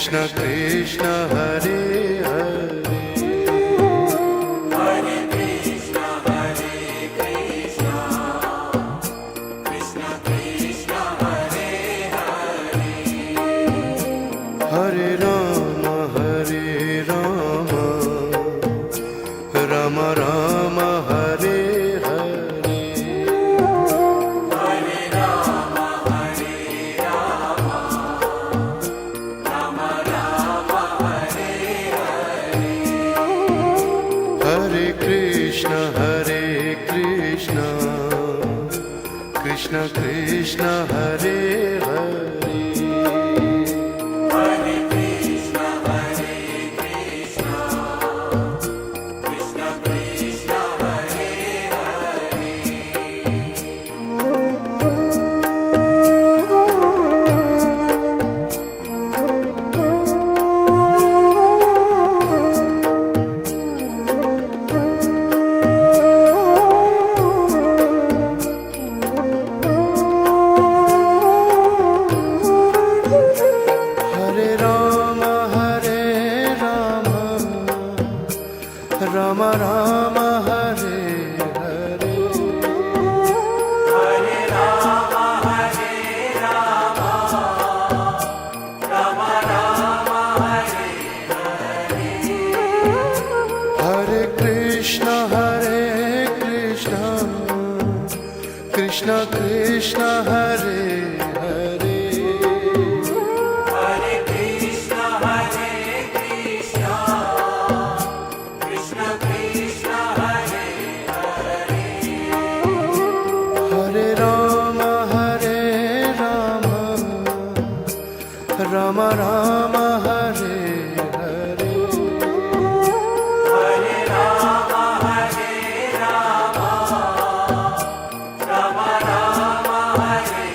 Krishna Krishna Hare Hare Hare Krishna Krishna Krishna Hare Hare Hare Ram Ram Ram Hare Hare Hare Ram Ram Ram Hare Hare Hare Krishna Krishna Krishna Hare Hare Hare Krishna Krishna Krishna Hare Hare Hare Ram Ram Ram Hare Hare Hare Ram Ram Ram Hare Hare Krishna Krishna Krishna Hare Hare Hare Krishna Krishna Krishna Hare Hare Hare Ram Ram Ram Hare Hare Hare Ram Ram Ram Hare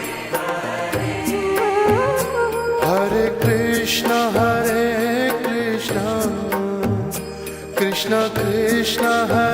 Hare Krishna Krishna Krishna Hare